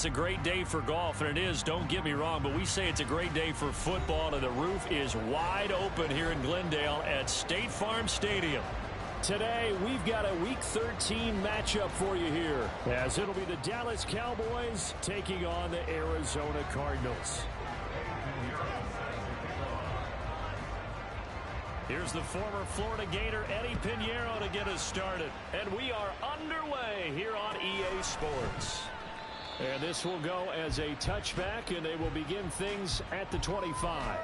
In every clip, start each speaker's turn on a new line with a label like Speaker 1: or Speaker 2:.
Speaker 1: a great day for golf, and it is, don't get me wrong, but we say it's a great day for football, and the roof is wide open here in Glendale at State Farm Stadium. Today, we've got a Week 13 matchup for you here, as it'll be the Dallas Cowboys taking on the Arizona Cardinals. Here's the former Florida Gator, Eddie Pinheiro, to get us started. And we are underway here on EA Sports. And this will go as a touchback, and they will begin things at the 25.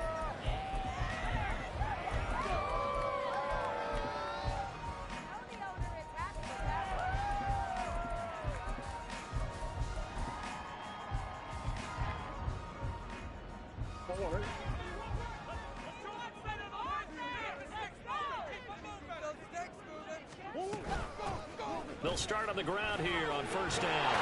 Speaker 1: They'll start on the ground here on first down.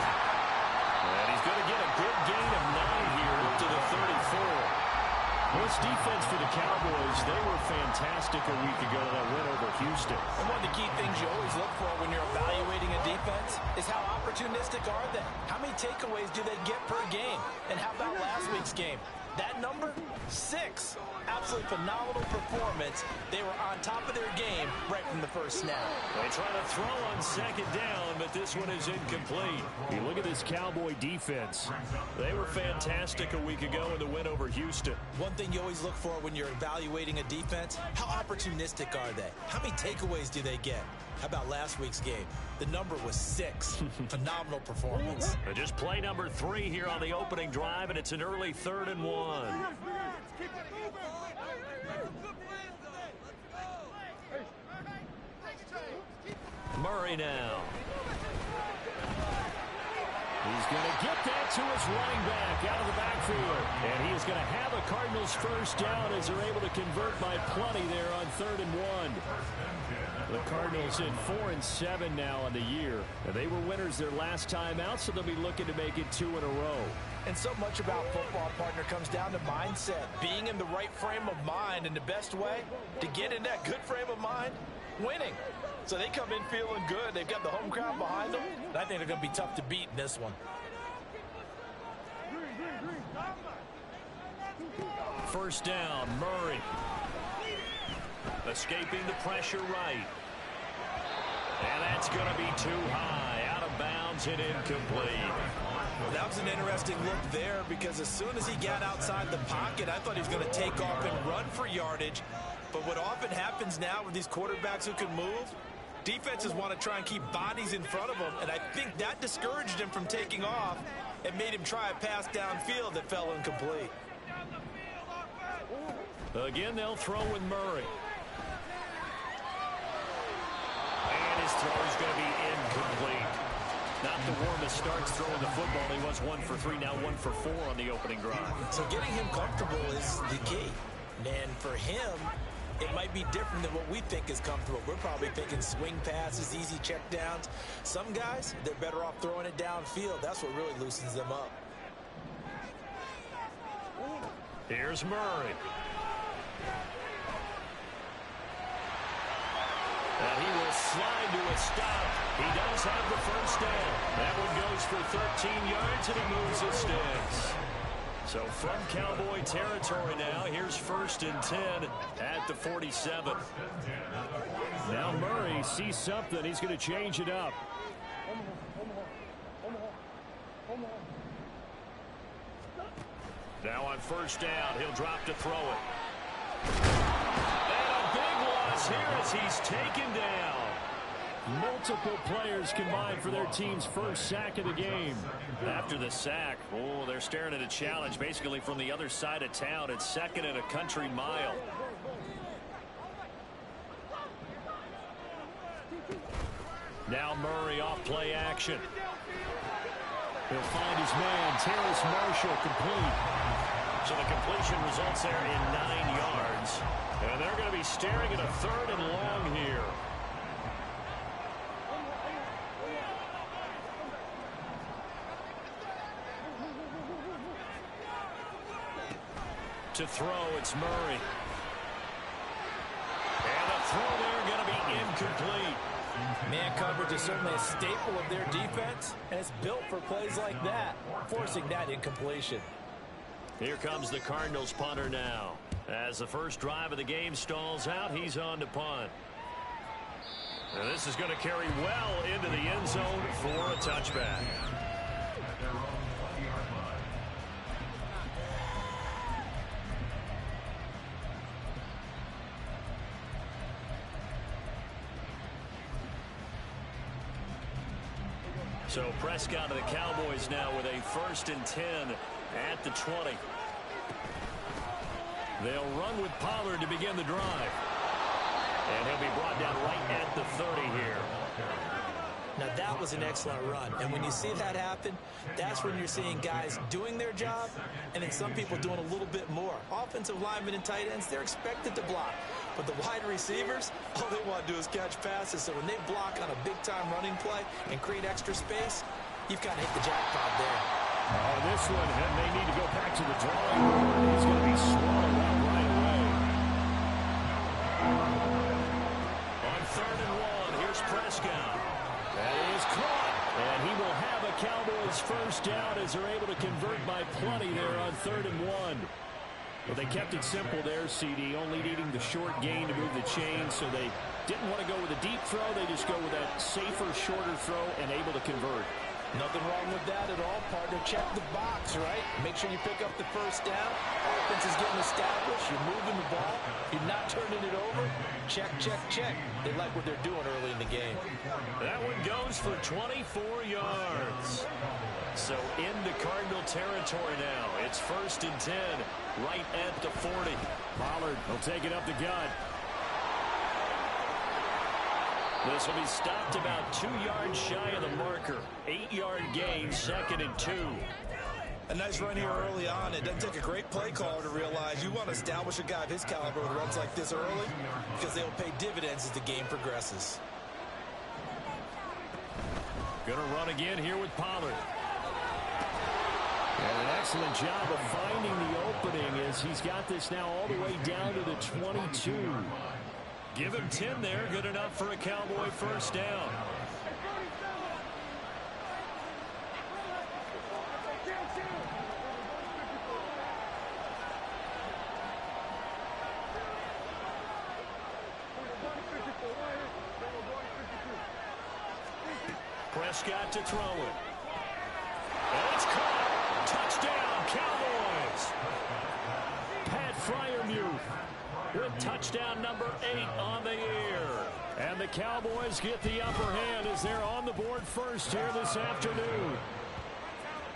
Speaker 1: And he's going to get a good gain of 9 here up to the 34. This defense for the Cowboys, they were fantastic a week ago in that win over Houston.
Speaker 2: And one of the key things you always look for when you're evaluating a defense is how opportunistic are they? How many takeaways do they get per game? And how about last week's game? That number, 6. Absolutely phenomenal performance. They were on top of their game right from the first snap.
Speaker 1: They try to throw on second down, but this one is incomplete. You look at this Cowboy defense. They were fantastic a week ago in the win over Houston.
Speaker 2: One thing you always look for when you're evaluating a defense, how opportunistic are they? How many takeaways do they get? How about last week's game? The number was 6. Phenomenal performance.
Speaker 1: Just play number 3 here on the opening drive, and it's an early 3rd and 1. Murray now. He's going to get that to his running back out of the backfield. And he is going to have a Cardinals first down as they're able to convert by plenty there on 3rd and 1. The Cardinals in 4-7 now on the year. And they were winners their last time out, so they'll be looking to make it 2 in a row.
Speaker 2: And so much about football, partner, comes down to mindset. Being in the right frame of mind, and the best way to get in that good frame of mind, winning. So they come in feeling good. They've got the home crowd behind them. And I think they're going to be tough to beat in this one.
Speaker 1: First down, Murray. Escaping the pressure right. And that's going to be too high. Out of bounds and incomplete.
Speaker 2: Well, that was an interesting look there because as soon as he got outside the pocket, I thought he was going to take off and run for yardage. But what often happens now with these quarterbacks who can move, defenses want to try and keep bodies in front of them, and I think that discouraged him from taking off and made him try a pass downfield that fell incomplete.
Speaker 1: Again, they'll throw with Murray. And his throw is going to be incomplete. Not the warmest starts throwing the football. He was 1 for 3, now 1 for 4 on the opening drive.
Speaker 2: So getting him comfortable is the key. And for him, it might be different than what we think is comfortable. We're probably thinking swing passes, easy checkdowns. Some guys, they're better off throwing it downfield. That's what really loosens them up.
Speaker 1: Here's Murray. And he will slide to a stop. He does have the first down. That one goes for 13 yards, and he moves his sticks. So from Cowboy territory now, here's 1st and 10 at the 47. Now Murray sees something. He's going to change it up. Now on first down, he'll drop to throw it. And a big loss here as he's taken down. Multiple players combined for their team's first sack of the game. After the sack, oh, they're staring at a challenge basically from the other side of town. It's 2nd and a country mile. Now Murray off play action. He'll find his man, Terrace Marshall, complete. So the completion results there in 9 yards. And they're going to be staring at a 3rd and long here. To throw, it's Murray. And the throw there going to be incomplete.
Speaker 2: Man coverage is certainly a staple of their defense, and it's built for plays like that, forcing that incompletion.
Speaker 1: Here comes the Cardinals punter now. As the first drive of the game stalls out, he's on to punt. And this is going to carry well into the end zone for a touchback. So Prescott of the Cowboys now with a 1st and 10 at the 20. They'll run with Pollard to begin the drive. And he'll be brought down right at the 30 here.
Speaker 2: Now that was an excellent run. And when you see that happen, that's when you're seeing guys doing their job and then some people doing a little bit more. Offensive linemen and tight ends, they're expected to block. But the wide receivers, all they want to do is catch passes. So when they block on a big-time running play and create extra space, you've kind of hit the jackpot there.
Speaker 1: On this one, and they need to go back to the drawing board. He's going to be swallowed up right away. On 3rd and 1, here's Prescott. That is caught. And he will have a Cowboys first down as they're able to convert by plenty there on 3rd and 1. But they kept it simple there, CD, only needing the short gain to move the chain, so they didn't want to go with a deep throw. They just go with that safer, shorter throw and able to convert.
Speaker 2: Nothing wrong with that at all, partner. Check the box, right? Make sure you pick up the first down. Offense is getting established. You're moving the ball. You're not turning it over. Check, check, check. They like what they're doing early in the game.
Speaker 1: That one goes for 24 yards. So into Cardinal territory now. It's 1st and 10 right at the 40. Pollard will take it up the gut. This will be stopped about 2 yards shy of the marker. 8-yard gain, 2nd and 2.
Speaker 2: A nice run here early on. It doesn't take a great play caller to realize you want to establish a guy of his caliber with runs like this early because they'll pay dividends as the game progresses.
Speaker 1: Gonna run again here with Pollard. And an excellent job of finding the opening as he's got this now all the way down to the 22. Give him 10 there. Good enough for a Cowboy first down. Prescott to throw it. And it's caught. Touchdown, Cowboys. Pat Freiermuth with touchdown number 8 on the year. And the Cowboys get the upper hand as they're on the board first here this afternoon.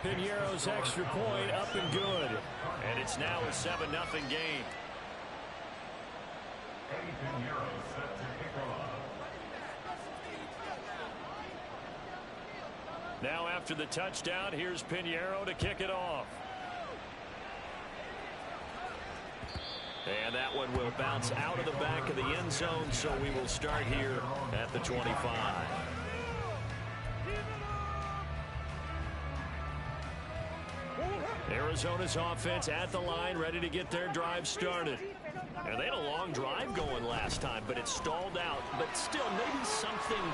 Speaker 1: Piñeiro's extra point up and good. And it's now a 7-0 game. Now after the touchdown, here's Piñeiro to kick it off. And that one will bounce out of the back of the end zone, so we will start here at the 25. Arizona's offense at the line, ready to get their drive started. And they had a long drive going last time, but it stalled out. But still, maybe something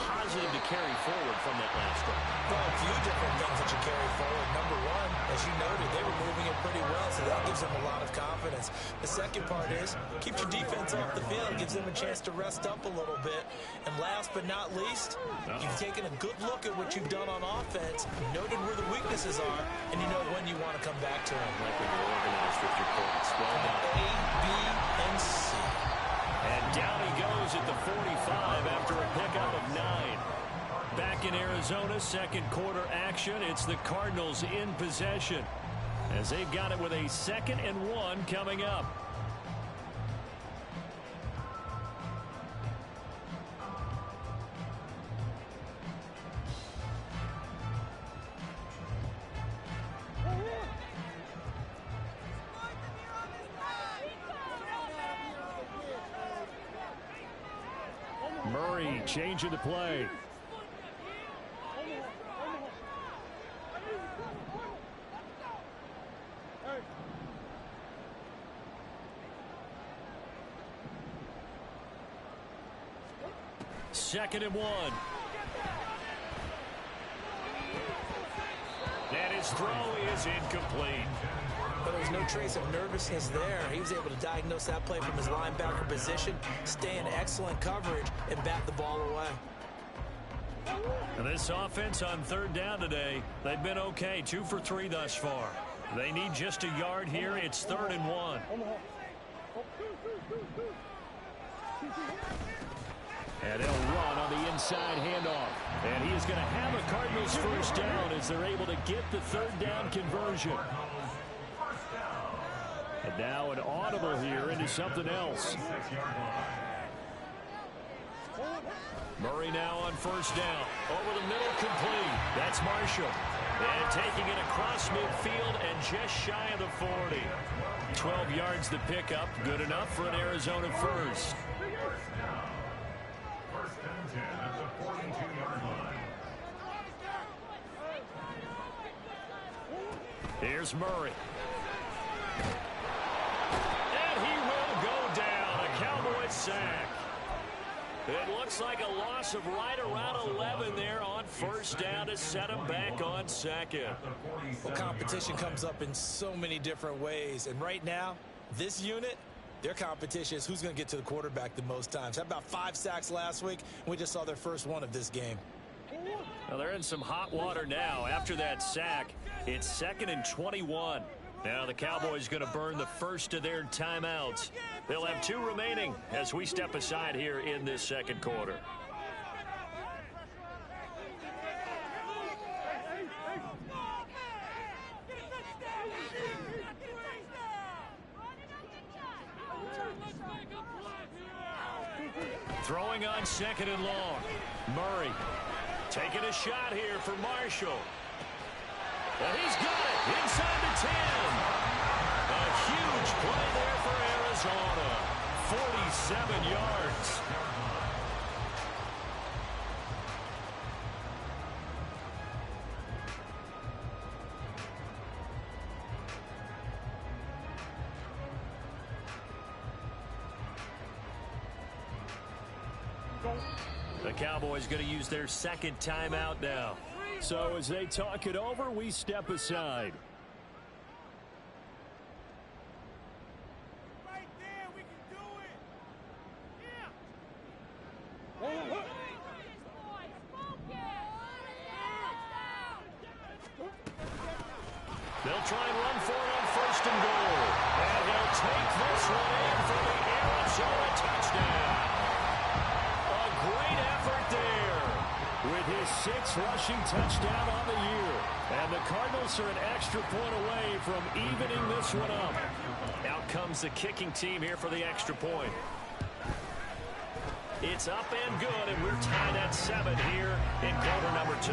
Speaker 1: positive to carry forward from that last drive.
Speaker 2: Well, a few different things that you carry forward. Number one, as you noted, they were moving it pretty well, so that gives them a lot of confidence. The second part is, keeps your defense off the field, gives them a chance to rest up a little bit. And last but not least, you've taken a good look at what you've done on offense, noted where the weaknesses are, and you know when you want to come back to them.
Speaker 1: Like when you're organized with your points. Well done.
Speaker 2: A, B, and C.
Speaker 1: And down he goes at the 45 after a pickup of 9. Back in Arizona, second quarter action. It's the Cardinals in possession as they've got it with a 2nd and 1 coming up. Murray changing the play. 2nd and 1. And his throw is incomplete.
Speaker 2: But there's no trace of nervousness there. He was able to diagnose that play from his linebacker position, stay in excellent coverage, and bat the ball away.
Speaker 1: And this offense on 3rd down today, they've been okay, 2 for 3 thus far. They need just a yard here. It's 3rd and 1. And they'll run on the inside handoff. And he is going to have a Cardinals first down as they're able to get the 3rd down conversion. And now an audible here into something else. Murray now on 1st down. Over the middle, complete. That's Marshall. And taking it across midfield and just shy of the 40. 12 yards to pick up. Good enough for an Arizona first. Here's Murray. And he will go down. A Cowboys sack. It looks like a loss of right around 11 there on 1st down to set him back on 2nd.
Speaker 2: Well, competition comes up in so many different ways. And right now, this unit, their competition is who's going to get to the quarterback the most times. Had about 5 sacks last week, and we just saw their first one of this game.
Speaker 1: Well, they're in some hot water now. After that sack, it's 2nd and 21. Now the Cowboys going to burn the first of their timeouts. They'll have 2 remaining as we step aside here in this 2nd quarter. Throwing on 2nd and long. Murray taking a shot here for Marshall. And he's got it inside the 10. A huge play there for Arizona. 47 yards. The Cowboys going to use their 2nd timeout now. So as they talk it over, we step aside.
Speaker 3: Right there, we can do it.
Speaker 1: They'll try and run for it on 1st and goal. And he'll take this one in for the Arizona touchdown. A great effort there with his 6th rushing touchdown on the year. And the Cardinals are an extra point away from evening this one up. Out comes the kicking team here for the extra point. It's up and good, and we're tied at 7 here in quarter number 2.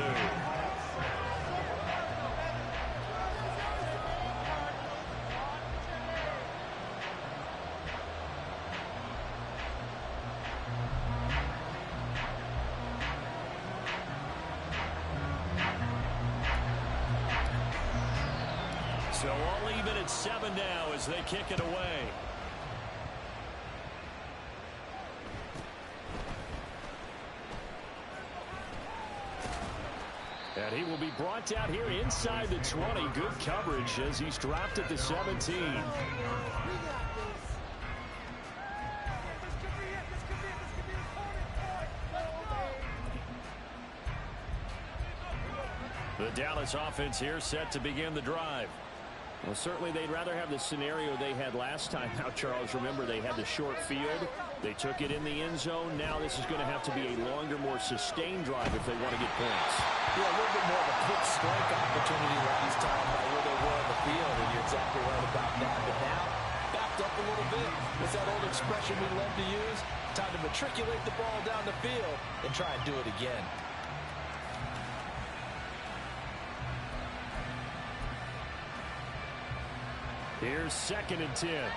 Speaker 1: So all even at 7 now as they kick it away. And he will be brought down here inside the 20. Good coverage as he's dropped at the 17. The Dallas offense here set to begin the drive.
Speaker 4: Well, certainly they'd rather have the scenario they had last time. Now, Charles, remember they had the short field. They took it in the end zone. Now this is going to have to be a longer, more sustained drive if they want to get points.
Speaker 2: Yeah, a little bit more of a quick strike opportunity last time by where they were on the field, and you're exactly right about that. But now, backed up a little bit. What's that old expression we love to use? Time to matriculate the ball down the field and try and do it again.
Speaker 1: Here's 2nd and 10.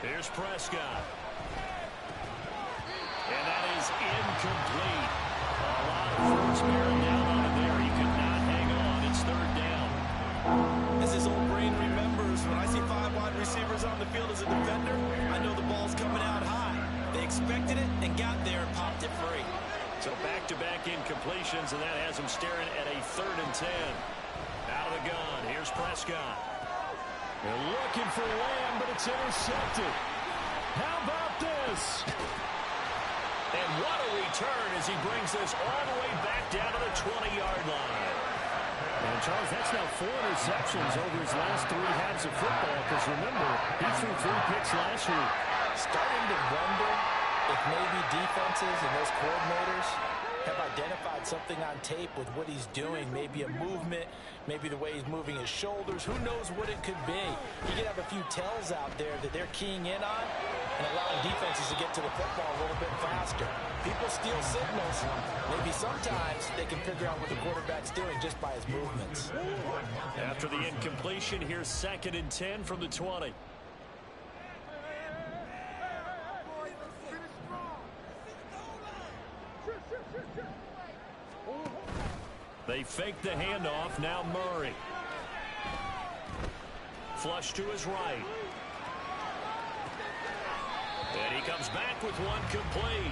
Speaker 1: Here's Prescott. And that is incomplete. A lot of force bearing down on him there. He could
Speaker 2: As his old brain remembers, when I see 5 wide receivers on the field as a defender, I know the ball's coming out high. They expected it and got there and popped it free.
Speaker 1: So back-to-back incompletions, and that has him staring at a 3rd and 10. Out of the gun, here's Prescott.
Speaker 4: They're looking for Lamb, but it's intercepted. How about this?
Speaker 1: And what a return as he brings this all the way back down to the 20-yard line.
Speaker 4: And Charles, that's now 4 interceptions over his last 3 halves of football, because remember, he threw 3 picks last week.
Speaker 2: Starting to wonder if maybe defenses and those coordinators have identified something on tape with what he's doing. Maybe a movement, maybe the way he's moving his shoulders. Who knows what it could be? You could have a few tells out there that they're keying in on and allowing defenses to get to the football a little bit faster. People steal signals. Maybe sometimes they can figure out what the quarterback's doing just by his movements.
Speaker 1: After the incompletion, here's 2nd and 10 from the 20. They fake the handoff. Now Murray. Flush to his right. And he comes back with one complete.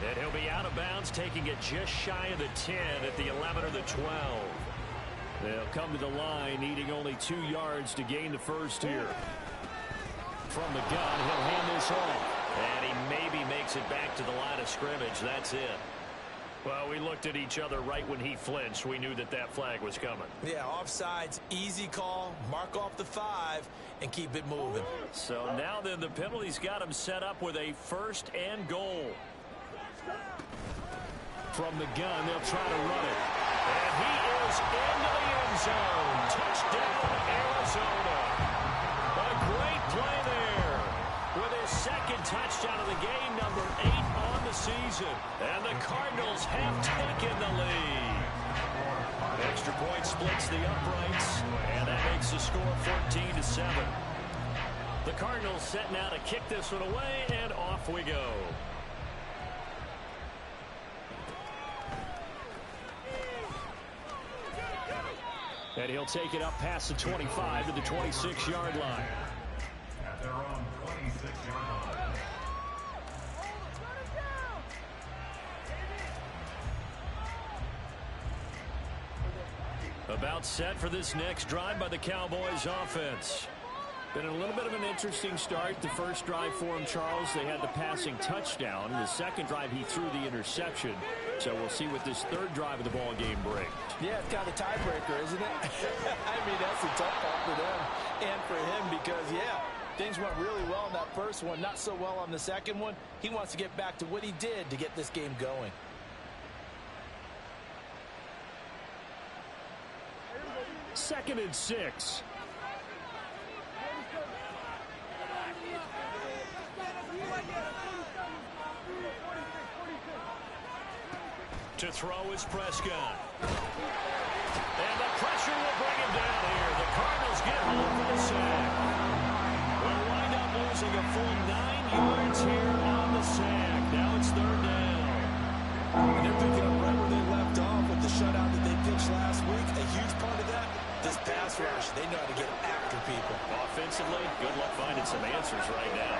Speaker 1: And he'll be out of bounds, taking it just shy of the 10 at the 11 or the 12. They'll come to the line, needing only 2 yards to gain the first here. From the gun, he'll hand this off. And he maybe makes it back to the line of scrimmage. That's it. Well, we looked at each other right when he flinched. We knew that that flag was coming.
Speaker 2: Yeah, offsides, easy call, mark off the 5, and keep it moving.
Speaker 1: So now then, the penalty's got him set up with a 1st and goal.
Speaker 4: From the gun, they'll try to run it.
Speaker 1: And he is into the end zone. Touchdown, Arizona. A great play there. With his 2nd touchdown of the game, number 8 on the season. And the Cardinals have taken the lead. Extra point splits the uprights, and that makes the score 14-7. The Cardinals set now to kick this one away, and off we go.
Speaker 4: And he'll take it up past the 25 to the 26-yard line.
Speaker 3: At their own 26-yard line.
Speaker 1: About set for this next drive by the Cowboys offense.
Speaker 4: Been a little bit of an interesting start. The first drive for him, Charles, they had the passing touchdown. The second drive, he threw the interception. So we'll see what this 3rd drive of the ball game brings.
Speaker 2: Yeah, it's kind of a tiebreaker, isn't it? I mean, that's a tough one for them and for him because, yeah, things went really well in that first one, not so well on the second one. He wants to get back to what he did to get this game going.
Speaker 4: Second and 6.
Speaker 1: To throw is Prescott. And the pressure will bring him down here. The Cardinals get home for the sack. We'll wind up losing a full 9 yards here on the sack. Now it's 3rd down.
Speaker 2: And they're picking up right where they left off with the shutout that they pitched last week. A huge part of that, this pass rush. They know how to get after people.
Speaker 1: Offensively, good luck finding some answers right now.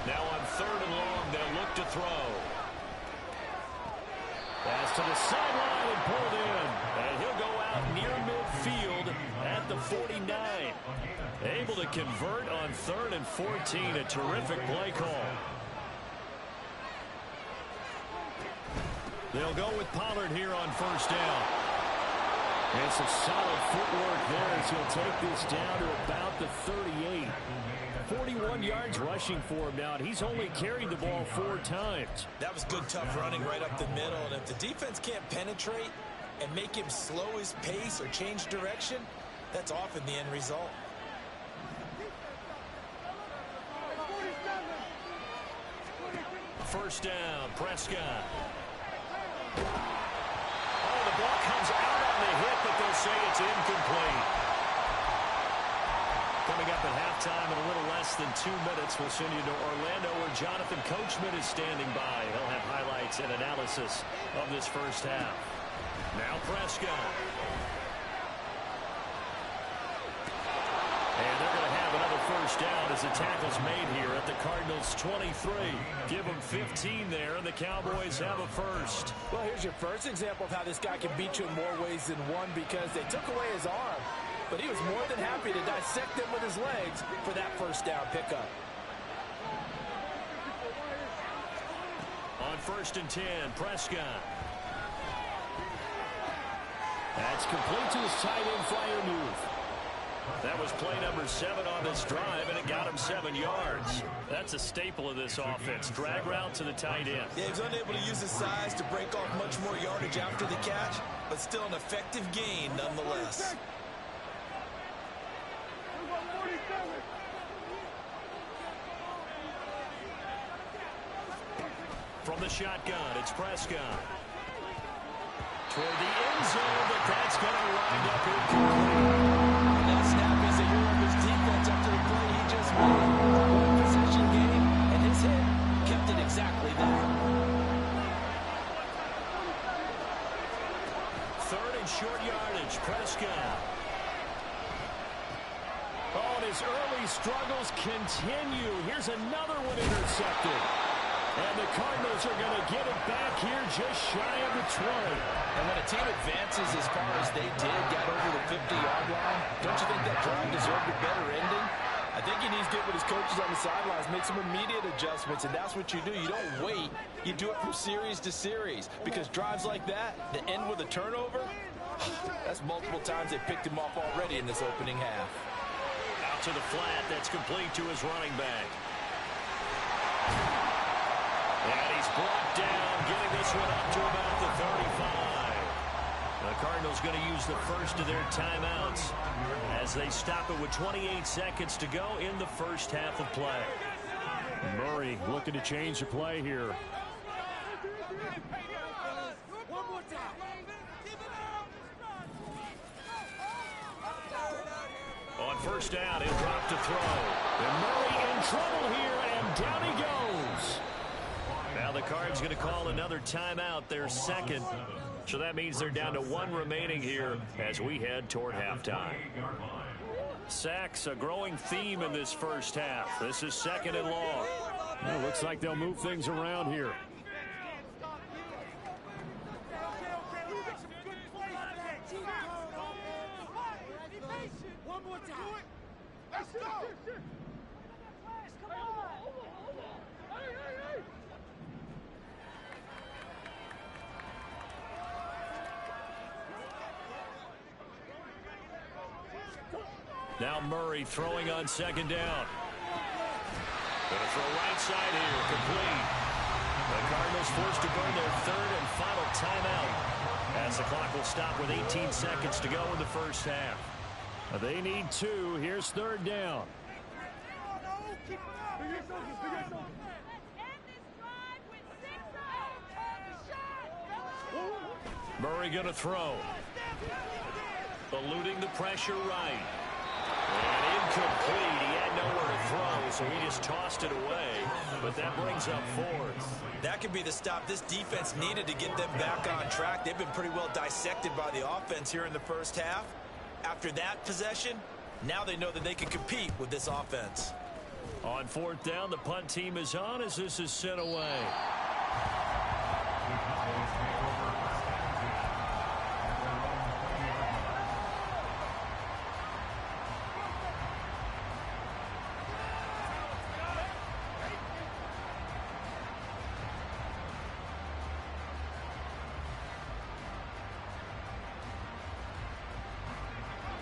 Speaker 1: Now on 3rd and long, they'll look to throw. Pass to the sideline and pulled in. And he'll go out near midfield at the 49. Able to convert on 3rd and 14. A terrific play call. They'll go with Pollard here on 1st down.
Speaker 4: And some solid footwork there as he'll take this down to about the 38. 41 yards rushing for him now, and he's only carried the ball 4 times.
Speaker 2: That was good, tough running right up the middle. And if the defense can't penetrate and make him slow his pace or change direction, that's often the end result.
Speaker 1: First down, Prescott. Oh, the ball comes out on the hit, but they'll say it's incomplete. Coming up at halftime in a little less than 2 minutes, we'll send you to Orlando where Jonathan Coachman is standing by. He'll have highlights and analysis of this first half. Now Prescott. And they're going to have another first down as the tackle's made here at the Cardinals 23. Give them 15 there, and the Cowboys have a first.
Speaker 2: Well, here's your first example of how this guy can beat you in more ways than one, because they took away his arm, but he was more than happy to dissect them with his legs for that first down pickup.
Speaker 1: On 1st and 10, Prescott. That's complete to his tight end flyer move. That was play number 7 on this drive, and it got him 7 yards. That's a staple of this offense. Drag route to the tight end.
Speaker 2: Yeah, he was unable to use his size to break off much more yardage after the catch, but still an effective gain nonetheless.
Speaker 1: From the shotgun, it's Prescott. Toward the end zone, but that's going to wind up incomplete.
Speaker 2: That snap is a hero of his defense after the play he just made. One possession game, and his head kept it exactly there.
Speaker 1: 3rd and short yardage, Prescott. Oh, and his early struggles continue. Here's another one intercepted. And the Cardinals are going to get it back here just shy of the 20.
Speaker 2: And when a team advances as far as they did, got over the 50-yard line, don't you think that drive deserved a better ending? I think he needs to get with his coaches on the sidelines, make some immediate adjustments, and that's what you do. You don't wait. You do it from series to series, because drives like that end with a turnover, that's multiple times they picked him off already in this opening half.
Speaker 1: Out to the flat. That's complete to his running back. And he's brought down, getting this one up to about the 35. The Cardinals going to use the first of their timeouts as they stop it with 28 seconds to go in the first half of play.
Speaker 4: Murray looking to change the play here.
Speaker 1: On 1st down, he'll drop to throw. And Murray in trouble here, and down he goes. Now the Cards going to call another timeout, their second. So that means they're down to 1 remaining here as we head toward halftime. Sacks, a growing theme in this first half. This is 2nd and long.
Speaker 4: Well, looks like they'll move things around here.
Speaker 5: One more time. Let's go.
Speaker 1: Now Murray throwing on 2nd down. Going to throw right side here, complete. The Cardinals forced to burn their 3rd and final timeout as the clock will stop with 18 seconds to go in the first half.
Speaker 4: They need 2. Here's 3rd down.
Speaker 1: Murray going to throw. Eluding the pressure right. And incomplete. He had nowhere to throw, so he just tossed it away. But that brings up 4th.
Speaker 2: That could be the stop this defense needed to get them back on track. They've been pretty well dissected by the offense here in the first half. After that possession, now they know that they can compete with this offense.
Speaker 1: On 4th down, the punt team is on as this is sent away.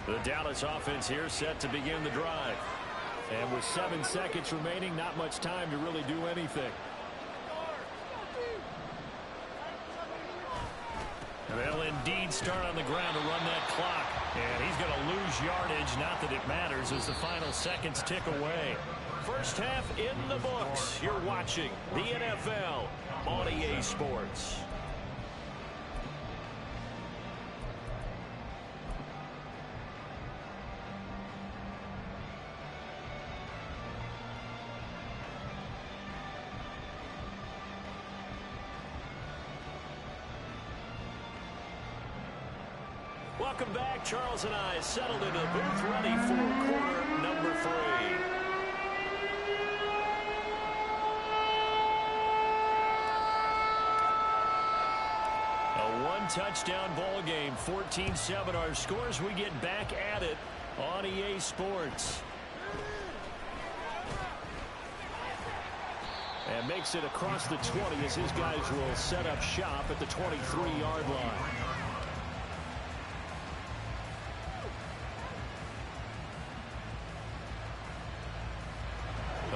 Speaker 1: The Dallas offense here set to begin the drive.
Speaker 4: And with 7 seconds remaining, not much time to really do anything.
Speaker 1: They'll indeed start on the ground to run that clock. And he's going to lose yardage. Not that it matters as the final seconds tick away. First half in the books. You're watching the NFL on EA Sports. welcome back. Charles and I settled into the booth, ready for quarter number 3. A one-touchdown ball game, 14-7 our scores. We get back at it on EA Sports. And makes it across the 20 as his guys will set up shop at the 23-yard line.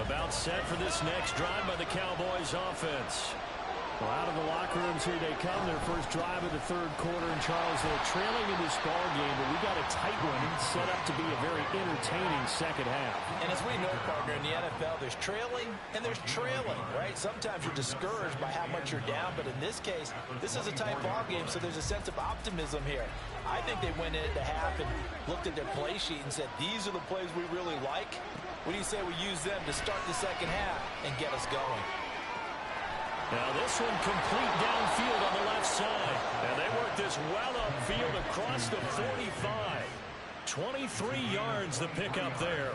Speaker 1: About set for this next drive by the Cowboys offense.
Speaker 4: Well, out of the locker rooms here they come. Their first drive of the third quarter. And Charles, they're trailing in this ball game, but we got a tight one set up to be a very entertaining second half.
Speaker 2: And as we know, partner, in the NFL, there's trailing and there's trailing, right? Sometimes you're discouraged by how much you're down, but in this case, this is a tight ball game, so there's a sense of optimism here. I think they went into half and looked at their play sheet and said, these are the plays we really like. What do you say we use them to start the second half and get us going?
Speaker 1: Now this one complete downfield on the left side. And they work this well upfield across the 45. 23 yards the pickup there.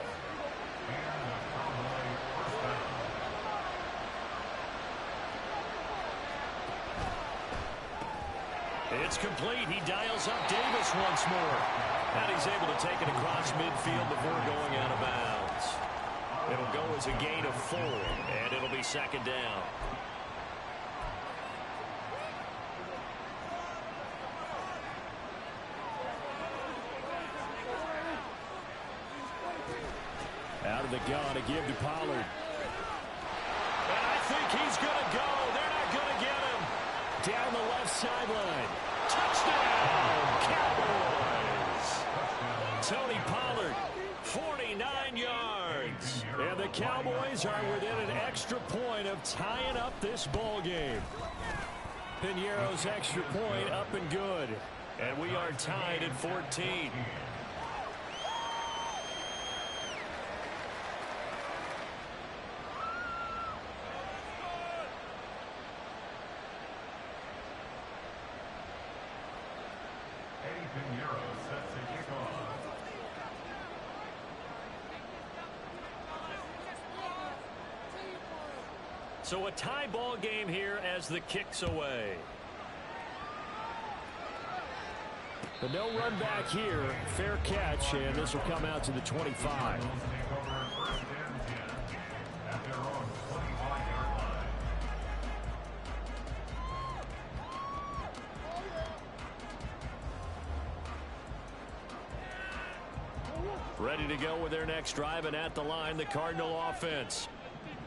Speaker 1: It's complete. He dials up Davis once more. And he's able to take it across midfield before going out of bounds. It'll go as a gain of 4, and it'll be second down.
Speaker 4: Out of the gun to give to Pollard.
Speaker 1: And I think he's going to go. They're not going to get him.
Speaker 4: Down the left sideline.
Speaker 1: Touchdown, Cowboys. Tony Pollard, 49 yards.
Speaker 4: And the Cowboys are within an extra point of tying up this ball game. Piñeiro's extra point up and good.
Speaker 1: And we are tied at 14. So a tie ball game here as the kick's away.
Speaker 4: But no run back here. Fair catch, and this will come out to the 25.
Speaker 1: Ready to go with their next drive, and at the line, the Cardinal offense.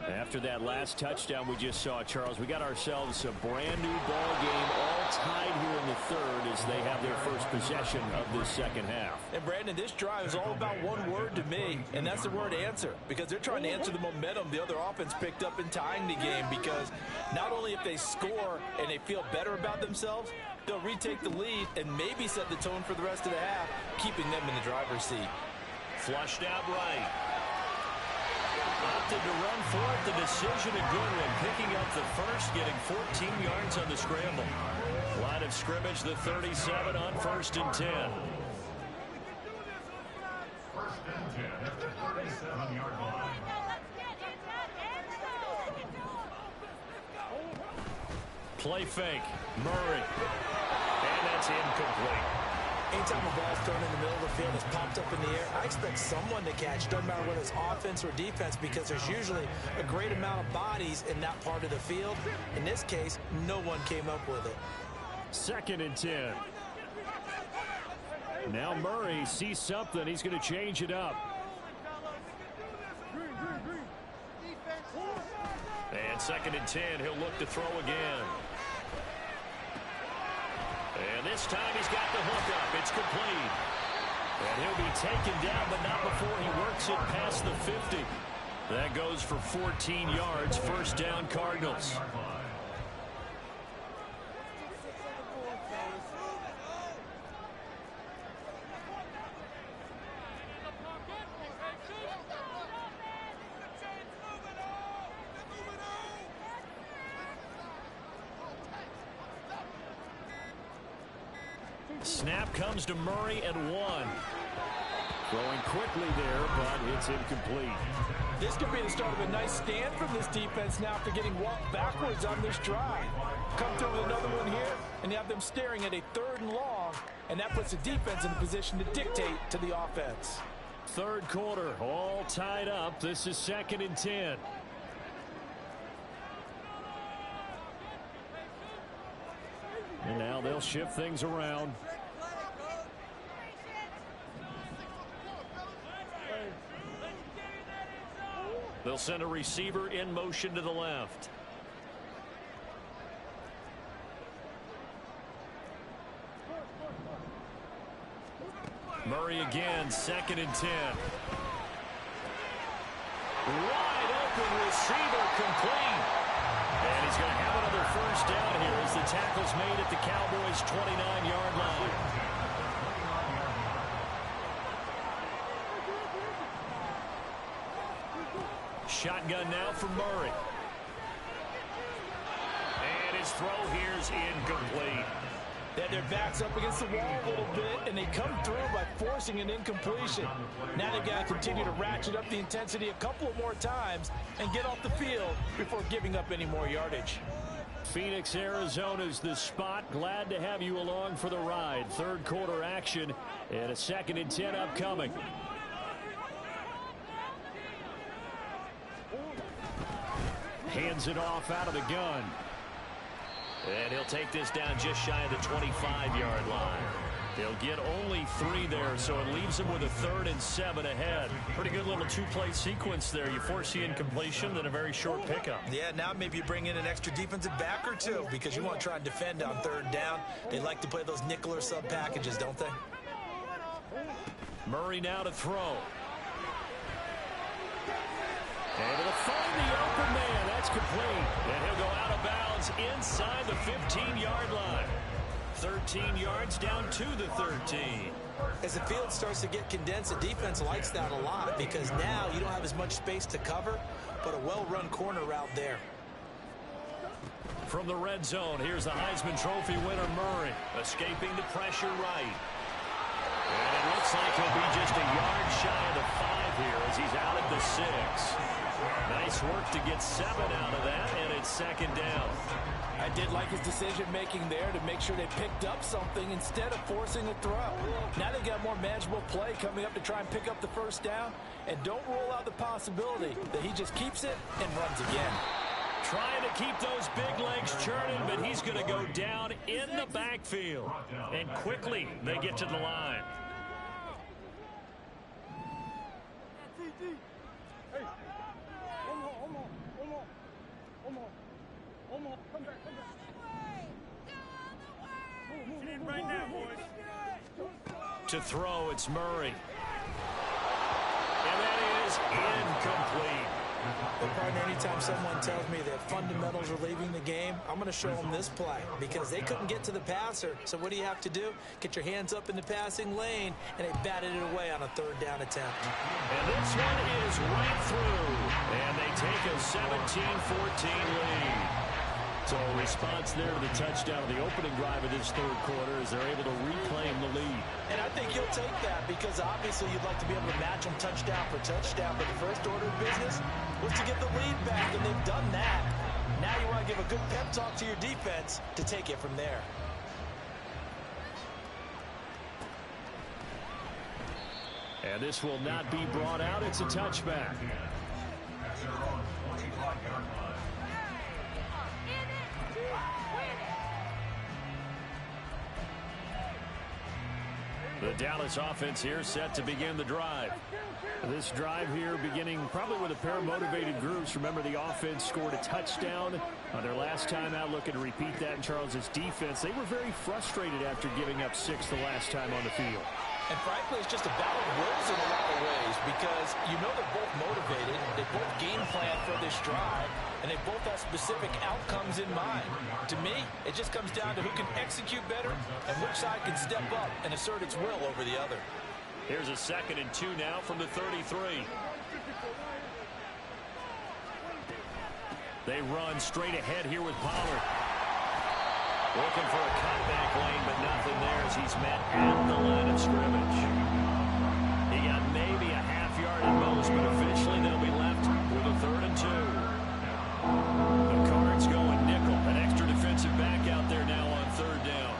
Speaker 4: After that last touchdown we just saw, Charles, we got ourselves a brand new ball game, all tied here in the third as they have their first possession of this second half.
Speaker 2: And Brandon, this drive is all about one word to me, and that's the word answer, because they're trying to answer the momentum the other offense picked up in tying the game, because not only if they score and they feel better about themselves, they'll retake the lead and maybe set the tone for the rest of the half, keeping them in the driver's seat.
Speaker 1: Flushed out right. Opted to run for it. The decision a good one. Picking up the first, getting 14 yards on the scramble. Line of scrimmage, the 37 on 1st and 10.
Speaker 3: First and 10 at the 37-yard line.
Speaker 1: Play fake. Murray. And that's incomplete.
Speaker 2: Anytime a ball's thrown in the middle of the field, it's popped up in the air, I expect someone to catch, doesn't matter whether it's offense or defense, because there's usually a great amount of bodies in that part of the field. In this case, no one came up with it.
Speaker 4: 2nd and 10. Now Murray sees something. He's going to change it up.
Speaker 1: And 2nd and 10, he'll look to throw again. And this time he's got the hook up. It's complete. And he'll be taken down, but not before he works it past the 50. That goes for 14 yards. First down, Cardinals. snap comes to Murray at 1.
Speaker 4: Throwing quickly there, but it's incomplete.
Speaker 2: This could be the start of a nice stand from this defense now after getting walked backwards on this drive. Come through with another one here, and you have them staring at a 3rd and long, and that puts the defense in a position to dictate to the offense.
Speaker 4: Third quarter, all tied up. This is 2nd and 10. And now they'll shift things around.
Speaker 1: They'll send a receiver in motion to the left. Murray again, 2nd and 10. Wide open receiver, complete. And he's going to have another first down here as the tackle's made at the Cowboys' 29-yard line. Shotgun now for Murray. And his throw here's incomplete.
Speaker 2: They had their backs up against the wall a little bit, and they come through by forcing an incompletion. Now they've got to continue to ratchet up the intensity a couple of more times and get off the field before giving up any more yardage.
Speaker 4: Phoenix, Arizona's the spot. Glad to have you along for the ride. Third quarter action and a 2nd and 10 upcoming. Hands it off out of the gun.
Speaker 1: And he'll take this down just shy of the 25-yard line. He'll get only 3 there, so it leaves him with a 3rd and 7 ahead. Pretty good little 2-play sequence there. You force the incompletion, then a very short pickup.
Speaker 2: Yeah, now maybe you bring in an extra defensive back or 2 because you want to try and defend on 3rd down. They like to play those nickel or sub packages, don't they?
Speaker 1: Murray now to throw.
Speaker 4: Able to find the open man. That's complete.
Speaker 1: And he'll go out of bounds inside the 15-yard line. 13 yards down to the 13.
Speaker 2: As the field starts to get condensed, the defense likes that a lot because now you don't have as much space to cover, but a well-run corner route there.
Speaker 1: From the red zone, here's the Heisman Trophy winner Murray, escaping the pressure right. And it looks like he'll be just a yard shy of the 5 here as he's out at the 6. Nice work to get 7 out of that, and it's 2nd down.
Speaker 2: I did like his decision-making there to make sure they picked up something instead of forcing a throw. Now they've got more manageable play coming up to try and pick up the first down, and don't rule out the possibility that he just keeps it and runs again.
Speaker 1: Trying to keep those big legs churning, but he's going to go down in the backfield. And quickly, they get to the line. To throw, it's Murray. And that is incomplete.
Speaker 2: Well, partner, anytime someone tells me that fundamentals are leaving the game, I'm going to show them this play because they couldn't get to the passer. So what do you have to do? Get your hands up in the passing lane, and they batted it away on a 3rd down attempt.
Speaker 1: And this one is right through. And they take a 17-14 lead.
Speaker 4: So a response there to the touchdown of the opening drive of this 3rd quarter as they're able to reclaim the lead.
Speaker 2: And I think you'll take that because obviously you'd like to be able to match them touchdown for touchdown, but the first order of business was to get the lead back, and they've done that. Now you want to give a good pep talk to your defense to take it from there.
Speaker 4: And this will not be brought out. It's a touchback. The Dallas offense here set to begin the drive. This drive here beginning probably with a pair of motivated groups. Remember, the offense scored a touchdown on their last time out. Looking to repeat that in Charles's defense. They were very frustrated after giving up 6 the last time on the field.
Speaker 2: And frankly, it's just a battle of wills in a lot of ways because you know they're both motivated, they both game plan for this drive, and they both have specific outcomes in mind. To me, it just comes down to who can execute better and which side can step up and assert its will over the other.
Speaker 1: Here's a 2nd and 2 now from the 33. They run straight ahead here with Pollard. Looking for a cutback lane, but nothing there as he's met at the line of scrimmage. He got maybe a half yard at most, but officially they'll be left with a 3rd and 2. The Cards going nickel. An extra defensive back out there now on 3rd down.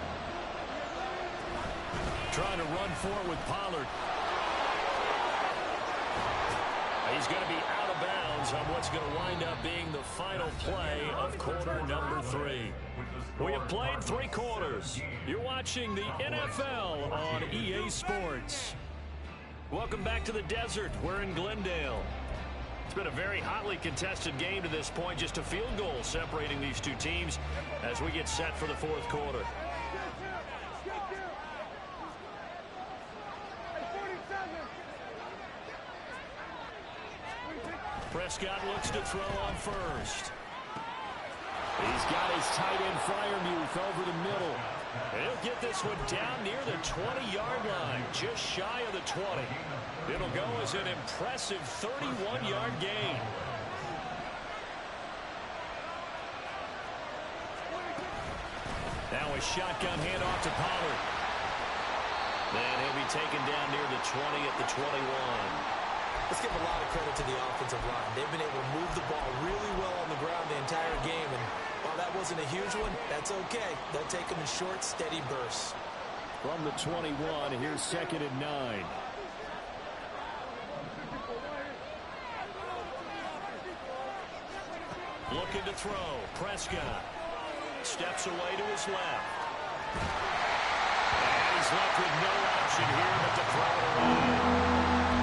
Speaker 1: Trying to run for it with Pollard. He's going to be out of bounds on what's going to wind up being the final play of quarter number 3. We have played 3 quarters. You're watching the NFL on EA Sports. Welcome back to the desert. We're in Glendale. It's been a very hotly contested game to this point. Just a field goal separating these two teams as we get set for the 4th quarter. Prescott looks to throw on first. He's got his tight end Freiermuth over the middle. And he'll get this one down near the 20-yard line, just shy of the 20. It'll go as an impressive 31-yard gain. Now a shotgun handoff to Pollard. And he'll be taken down near the 20 at the 21.
Speaker 2: Let's give a lot of credit to the offensive line. They've been able to move the ball really well on the ground the entire game. And while that wasn't a huge one, that's okay. They'll take them in short, steady bursts.
Speaker 4: From the 21, here's 2nd and 9.
Speaker 1: Looking to throw. Prescott steps away to his left. And he's left with no option here but to throw it away.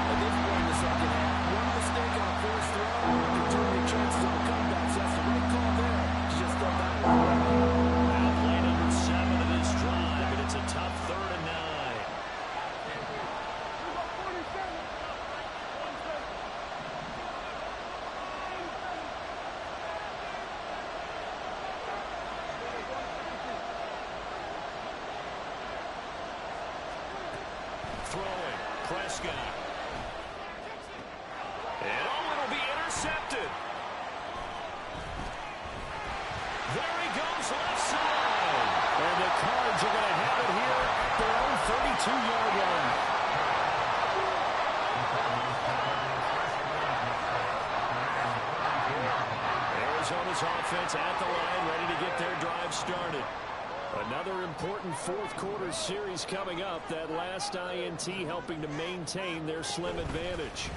Speaker 2: At this point in the second half, one mistake on a first throw can turn your chances on a comeback. So that's the right call there. Just throw that one away.
Speaker 1: Now play number 7 of this drive, and it's a tough 3rd and 9. Throwing, Prescott. And it'll be intercepted. There he goes, left side.
Speaker 4: And the Cards are going to have it here at their own 32-yard line.
Speaker 1: Arizona's offense at the line, ready to get their drive started. Another important 4th quarter series coming up. That last INT helping to maintain their slim advantage.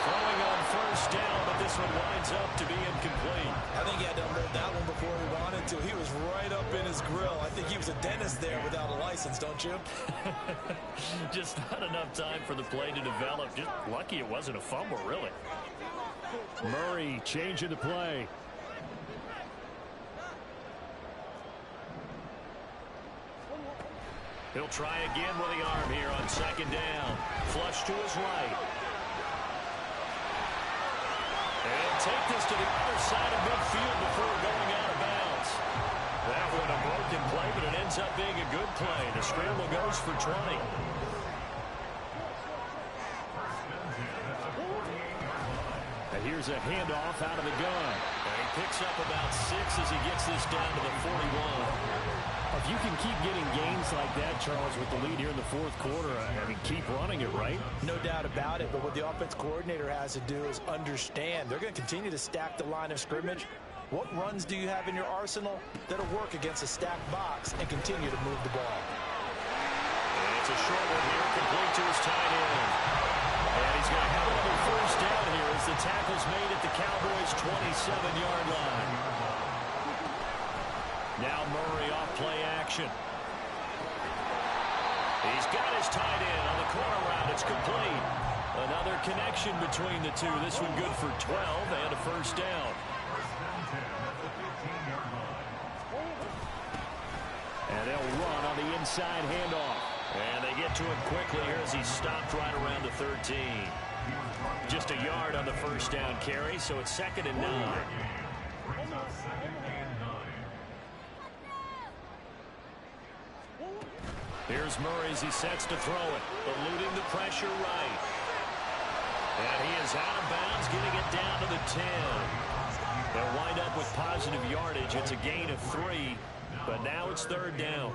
Speaker 1: Throwing on first down, but this one winds up to be incomplete.
Speaker 2: I think he had to unload that one before he wanted to. He was right up in his grill. I think he was a dentist there without a license, don't you?
Speaker 1: Just not enough time for the play to develop. Just lucky it wasn't a fumble, really.
Speaker 4: Murray changing the play.
Speaker 1: He'll try again with the arm here on 2nd down. Flush to his right. And he'll take this to the other side of midfield before going out of bounds. That one a broken play, but it ends up being a good play. The scramble goes for 20.
Speaker 4: And here's a handoff out of the gun.
Speaker 1: And he picks up about 6 as he gets this down to the 41.
Speaker 4: If you can keep getting gains like that, Charles, with the lead here in the 4th quarter, I mean, keep running it, right?
Speaker 2: No doubt about it, but what the offense coordinator has to do is understand. They're going to continue to stack the line of scrimmage. What runs do you have in your arsenal that'll work against a stacked box and continue to move the ball?
Speaker 1: And it's a short one here, complete to his tight end. And he's going to have another first down here as the tackle's made at the Cowboys' 27-yard line. Now Murray off play action. He's got his tight end on the corner route. It's complete. Another connection between the two. This one good for 12 and a first down.
Speaker 4: And they'll run on the inside handoff.
Speaker 1: And they get to him quickly here as he's stopped right around the 13. Just a yard on the first down carry, so it's 2nd and 9. Here's Murray as he sets to throw it, eluding the pressure right. And he is out of bounds, getting it down to the 10. They'll wind up with positive yardage. It's a gain of 3, but now it's third down.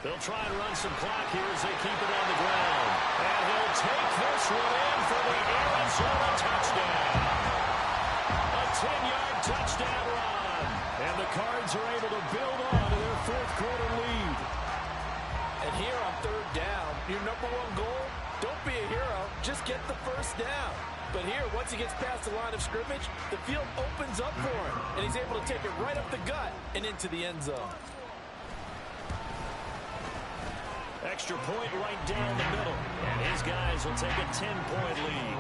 Speaker 1: They'll try and run some clock here as they keep it on the ground. And he'll take this one in for the Arizona touchdown. A 10-yard touchdown run. And the Cards are able to build on to their fourth-quarter lead.
Speaker 2: And here on third down, your number one goal, don't be a hero, just get the first down. But here, once he gets past the line of scrimmage, the field opens up for him, and he's able to take it right up the gut and into the end zone.
Speaker 1: Extra point right down the middle. And his guys will take a 10-point lead.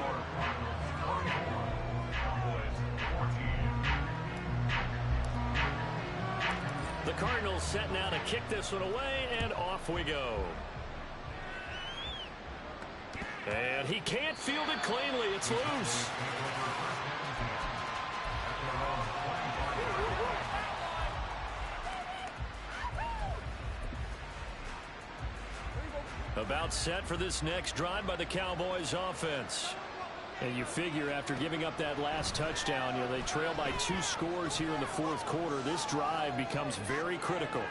Speaker 1: The Cardinals set now to kick this one away, and off we go. And he can't field it cleanly. It's loose. About set for this next drive by the Cowboys offense.
Speaker 4: And you figure after giving up that last touchdown, they trail by 2 scores here in the fourth quarter. This drive becomes very critical.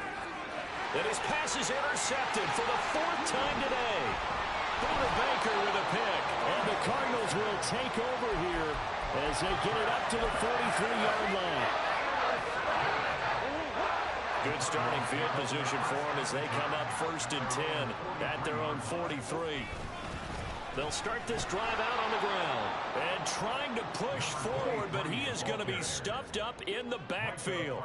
Speaker 1: And his pass is intercepted for the 4th time today. Buda Baker with a pick.
Speaker 4: And the Cardinals will take over here as they get it up to the 43-yard line.
Speaker 1: Good starting field position for them as they come up 1st and 10 at their own 43. They'll start this drive out on the ground and trying to push forward, but he is going to be stuffed up in the backfield.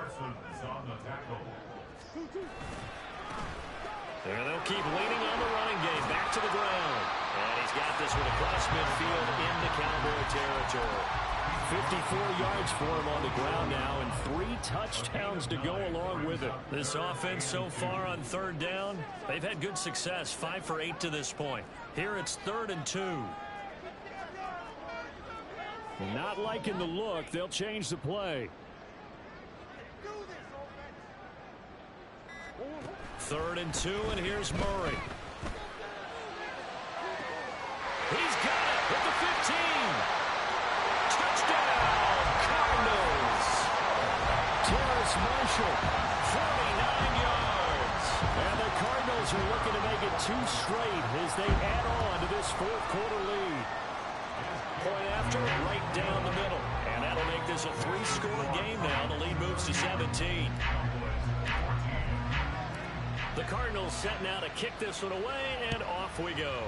Speaker 1: And they'll keep leaning on the running game back to the ground. And he's got this one across midfield into Cowboy territory.
Speaker 4: 54 yards for him on the ground now, and 3 touchdowns to go along with it.
Speaker 1: This offense so far on third down, they've had good success, 5 for 8 to this point. Here it's 3rd and 2.
Speaker 4: Not liking the look. They'll change the play.
Speaker 1: 3rd and 2, and here's Murray. He's got it at the 15. Touchdown, Cardinals.
Speaker 4: Terrace Marshall,
Speaker 1: 49 yards.
Speaker 4: And the Cardinals are looking to make it 2 straight as they add on to this fourth-quarter lead.
Speaker 1: Point after, right down the middle. And that'll make this a 3-score game now. The lead moves to 17. The Cardinals set now to kick this one away, and off we go.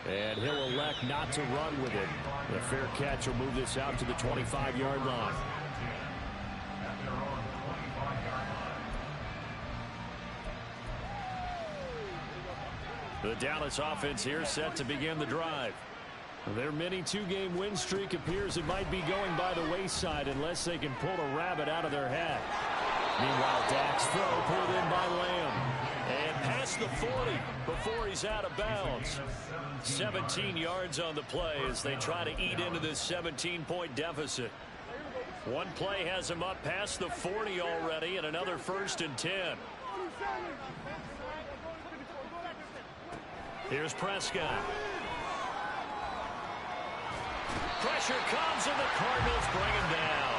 Speaker 4: And he'll elect not to run with it. The fair catch will move this out to the 25-yard line. The Dallas offense here set to begin the drive. Their mini 2-game win streak appears it might be going by the wayside unless they can pull a rabbit out of their hat. Meanwhile, Dak's throw pulled in by Lamb.
Speaker 1: And past the 40 before he's out of bounds. 17 yards on the play as they try to eat into this 17-point deficit. One play has him up past the 40 already, and another 1st and 10. Here's Prescott. Pressure comes, and the Cardinals bring him down.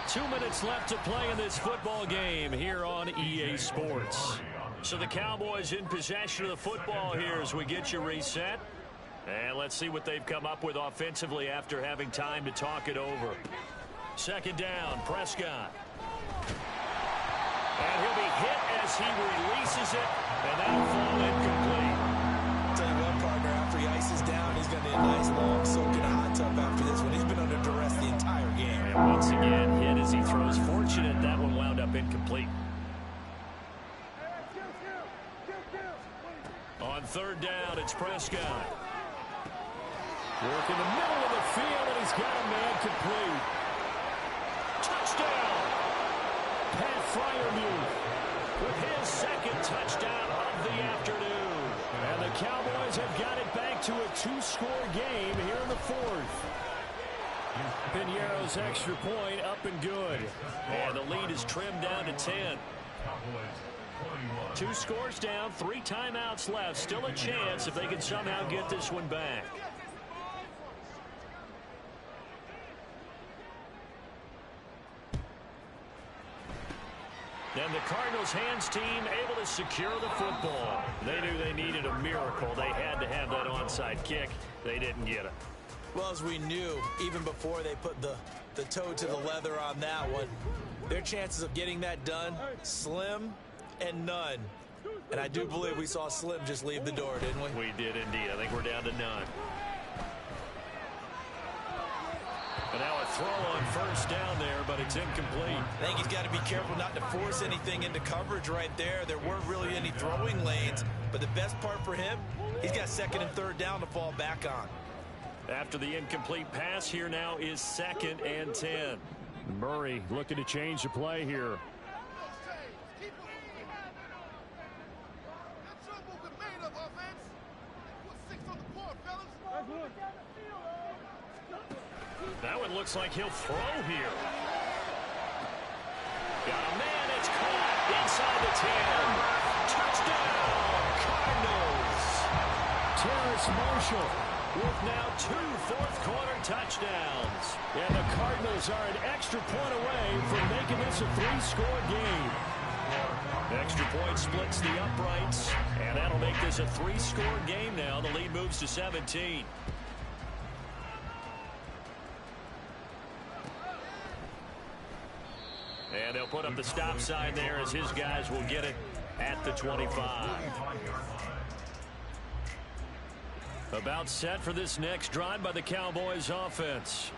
Speaker 1: 2 minutes left to play in this football game here on EA Sports. So the Cowboys in possession of the football here as we get you reset. And let's see what they've come up with offensively after having time to talk it over. 2nd down, Prescott. And he'll be hit as he releases it, and that'll fall incomplete.
Speaker 2: Tell you what, partner, after he ices down, he's going to need a nice long soak in a hot tub after this one. He's been under duress the entire game.
Speaker 1: And once again, hit as he throws. Fortunate that one wound up incomplete. On 3rd down, it's Prescott.
Speaker 4: Work in the middle of the field, and he's got a man complete.
Speaker 1: Touchdown!
Speaker 4: Pat Freiermuth
Speaker 1: With his 2nd touchdown of the afternoon.
Speaker 4: And the Cowboys have got it back to a 2-score game here in the 4th. Piñeiro's extra point up and good.
Speaker 1: And the lead is trimmed down to 10. 2 scores down, 3 timeouts left. Still a chance if they can somehow get this one back. And the Cardinals hands team able to secure the football. They knew they needed a miracle. They had to have that onside kick. They didn't get it.
Speaker 2: Well, as we knew, even before they put the toe to the leather on that one, their chances of getting that done, slim and none. And I do believe we saw Slim just leave the door, didn't we?
Speaker 1: We did indeed. I think we're down to none. And now a throw on first down there, but it's incomplete.
Speaker 2: I think he's got to be careful not to force anything into coverage right there. There weren't really any throwing lanes, but the best part for him, he's got 2nd and 3rd down to fall back on.
Speaker 1: After the incomplete pass, here now is 2nd and 10.
Speaker 4: Murray looking to change the play here.
Speaker 1: That one looks like he'll throw here. Got a man, it's caught inside the 10. Touchdown, Cardinals.
Speaker 4: Terrace Marshall
Speaker 1: with now 2 fourth-quarter touchdowns.
Speaker 4: And the Cardinals are an extra point away from making this a 3-score game.
Speaker 1: Extra point splits the uprights, and that'll make this a 3-score game now. The lead moves to 17. And they'll put up the stop sign there as his guys will get it at the 25. About set for this next drive by the Cowboys offense.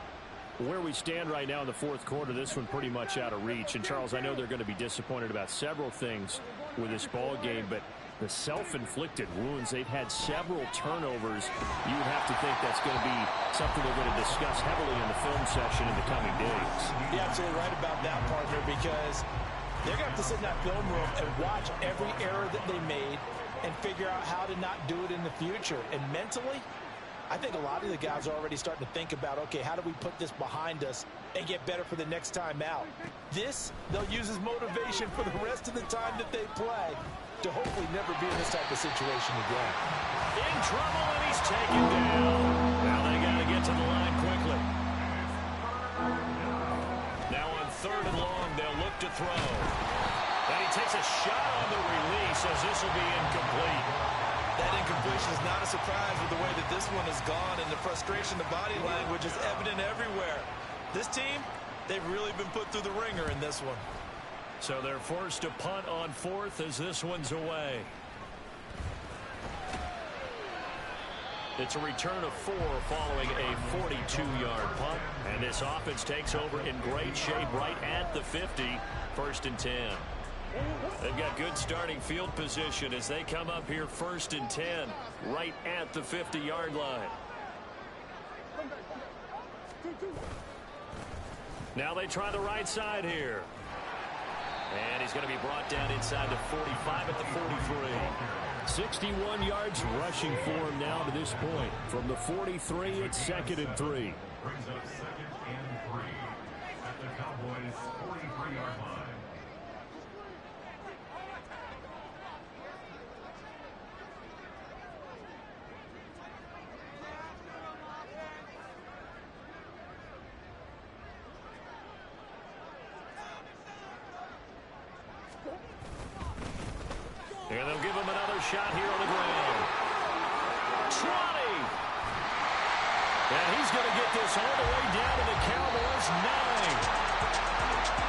Speaker 4: Where we stand right now in the 4th quarter, this one pretty much out of reach. And, Charles, I know they're going to be disappointed about several things with this ball game, but the self-inflicted wounds, they've had several turnovers. You would have to think that's going to be something they're going to discuss heavily in the film session in the coming days.
Speaker 2: You're absolutely right about that, partner, because they're going to have to sit in that film room and watch every error that they made and figure out how to not do it in the future. And mentally, I think a lot of the guys are already starting to think about, okay, how do we put this behind us and get better for the next time out? This, they'll use as motivation for the rest of the time that they play to hopefully never be in this type of situation again.
Speaker 1: In trouble, and he's taken down. Now they got to get to the line quickly. Now on 3rd and long, they'll look to throw. And he takes a shot on the release as this will be incomplete.
Speaker 2: That incompletion is not a surprise with the way that this one has gone, and the frustration, the body language is evident everywhere. This team, they've really been put through the ringer in this one.
Speaker 1: So they're forced to punt on 4th as this one's away. It's a return of 4 following a 42-yard punt. And this offense takes over in great shape right at the 50, 1st and 10. They've got good starting field position as they come up here 1st and 10 right at the 50-yard line. Now they try the right side here. And he's going to be brought down inside the 45 at the 43.
Speaker 4: 61 yards rushing for him now to this point. From the 43, it's 2nd and 3.
Speaker 3: Brings up 2nd and 3 at the Cowboys' 43-yard line.
Speaker 1: And they'll give him another shot here on the ground. 20. And he's going to get this all the way down to the Cowboys' 9.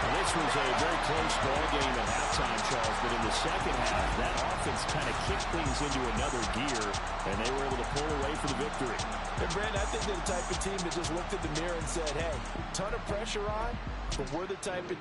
Speaker 4: Well, this was a very close ball game at halftime, Charles, but in the second half, that offense kind of kicked things into another gear, and they were able to pull away for the victory.
Speaker 2: And, Brandon, I think they're the type of team that just looked at the mirror and said, hey, ton of pressure on, but we're the type of